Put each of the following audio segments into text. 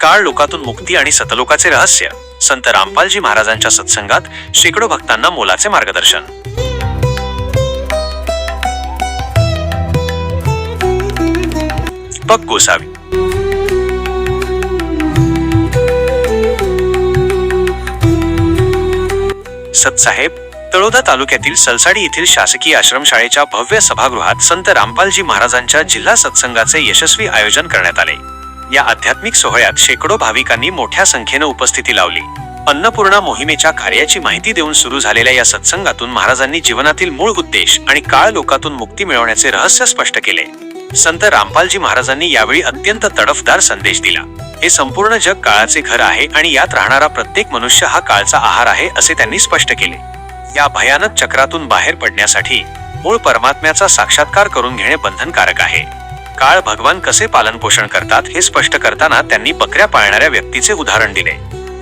काळ लोकातून मुक्ती आणि सतलोकाचे रहस्य. संत रामपालजी महाराजांच्या सत्संगात शेकडो भक्तांना मोलाचे मार्गदर्शन. पग गोसावी. सतसाहेब, तळोदा तालुक्यातील सलसाडी येथील शासकीय आश्रमशाळेच्या भव्य सभागृहात संत रामपालजी महाराजांच्या जिल्हा सत्संगाचे यशस्वी आयोजन करण्यात आले. या आध्यात्मिक सोहळ्यात शेकडो भाविकांनी मोठ्या संख्येने उपस्थिती लावली. अन्नपूर्णा मोहिमेच्या कार्याची माहिती देऊन सुरू झालेल्या या सत्संगातून महाराजांनी जीवनातील मूळ उद्देश आणि काळ लोकातून मुक्ती मिळवण्याचे रहस्य स्पष्ट केले. संत रामपालजी महाराजांनी यावेळी अत्यंत तडफदार संदेश दिला. हे संपूर्ण जग काळाचे घर आहे आणि यात राहणारा प्रत्येक मनुष्य हा काळचा आहार आहे असे त्यांनी स्पष्ट केले. या भयानक चक्रातून बाहेर पडण्यासाठी मूळ परमात्म्याचा साक्षात्कार करून घेणे बंधनकारक आहे. काळ भगवान कसे पालनपोषण करतात हे स्पष्ट करताना त्यांनी बकऱ्या पाळणाऱ्या व्यक्तीचे उदाहरण दिले.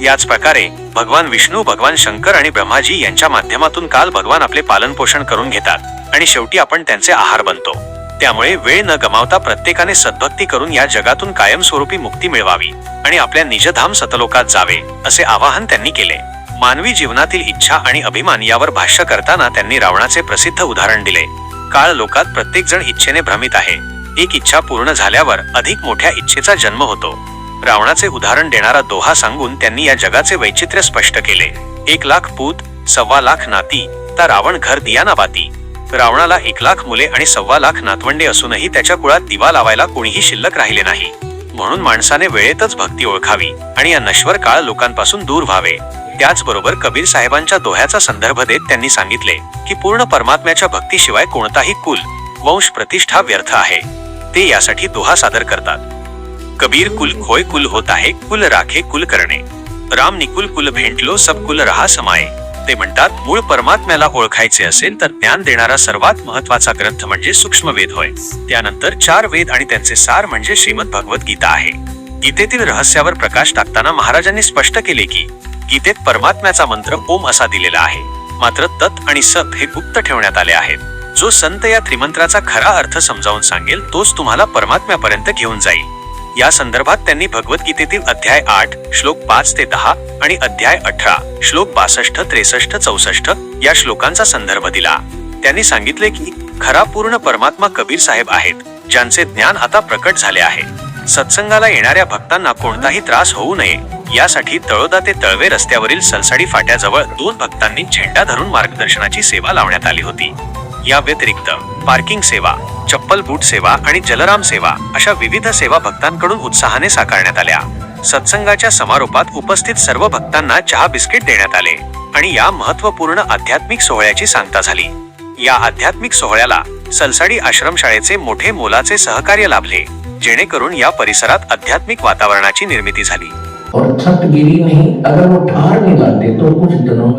याच प्रकारे भगवान विष्णू, भगवान शंकर आणि ब्रह्माजी यांच्या माध्यमातून काल भगवान आपले पालनपोषण करून घेतात आणि शेवटी आपण त्यांचे आहार बनतो. त्यामुळे वेळ न गमावता प्रत्येकाने सद्भक्ती करून या जगातून कायमस्वरूपी मुक्ती मिळवावी आणि आपल्या निजधाम सतलोकात जावे असे आवाहन त्यांनी केले. मानवी जीवनातील इच्छा आणि अभिमान यावर भाष्य करताना त्यांनी रावणाचे प्रसिद्ध उदाहरण दिले. काळ लोकात प्रत्येक जण इच्छेने भ्रमित आहे. एक इच्छा पूर्ण झाल्यावर अधिक मोठ्या इच्छेचा जन्म होतो. रावणाचे उदाहरण देणारा दोहा सांगून त्यांनी या जगाचे वैचित्र्य स्पष्ट केले. 1,00,000 पूत, 1,25,00,000 नाती, ता रावण घर दिया ना बाती. रावणाला 1,00,000 मुले आणि 1,25,00,000 नातवंडे असूनही त्याच्या कुळात दिवा लावायला कोणीही शिल्लक राहिले नाही. म्हणून माणसाने वेळेतच भक्ती ओळखावी आणि या नश्वर काळ लोकांपासून दूर व्हावे. त्याचबरोबर कबीर साहेबांच्या दोह्याचा संदर्भ देत त्यांनी सांगितले की पूर्ण परमात्म्याच्या भक्तीशिवाय कोणताही कुल, वंश, प्रतिष्ठा व्यर्थ आहे. ते यासाठी दोहा सादर करतात. कबीर कुल खोय कुल होत आहे, कुल राखे कुल करणे. राम निकुल कुल भेंटलो सब कुल रहा समाये. ते म्हणतात, मूळ परमात्म्याला ओळखायचे असेल तर ज्ञान देणारा सर्वात महत्वाचा ग्रंथ म्हणजे सूक्ष्मवेद होय. त्यानंतर 4 वेद आणि त्यांचे सार म्हणजे श्रीमद भगवत गीता आहे. गीतेतील रहस्यावर प्रकाश टाकताना महाराजांनी स्पष्ट केले की गीतेत परमात्म्याचा मंत्र ओम असा दिलेला आहे, मात्र तत् आणि सत हे गुप्त ठेवण्यात आले आहेत. जो संत या त्रिमंत्राचा खरा अर्थ समजावून सांगेल तोच तुम्हाला परमात्म्यापर्यंत घेऊन जाईल. या संदर्भात त्यांनी भगवद्गीतेतील अध्याय 8 श्लोक 5 ते 10 आणि अध्याय 18 श्लोक 62, 63, 64 या श्लोकांचा संदर्भ दिला. त्यांनी सांगितले की खरा पूर्ण परमात्मा कबीर साहेब आहेत, ज्यांचे ज्ञान आता प्रकट झाले आहे. सत्संगाला येणाऱ्या भक्तांना कोणताही त्रास होऊ नये यासाठी तळोदा ते तळवे रस्त्यावरील सलसाडी फाट्याजवळ 2 भक्तांनी झेंडा धरून मार्गदर्शनाची सेवा लावण्यात आली होती. या व्यतिरिक्त पार्किंग सेवा, चप्पल बूट सेवा आणि जलराम सेवा अशा विविध सेवा भक्तांकडून उत्साहाने साकारण्यात आल्या. सत्संगाच्या समारोपात उपस्थित सर्व भक्तांना चहा बिस्किट देण्यात आले आणि या महत्त्वपूर्ण आध्यात्मिक सोहळ्याची सांगता झाली. या आध्यात्मिक सोहळ्याला सलसाडी आश्रमशाळेचे मोठे मोलाचे सहकार्य लाभले, जेणेकरून या परिसरात आध्यात्मिक वातावरणाची निर्मिती झाली. और छत गिरी नहीं, अगर वो ठार नहीं लाते तो कुछ दिनों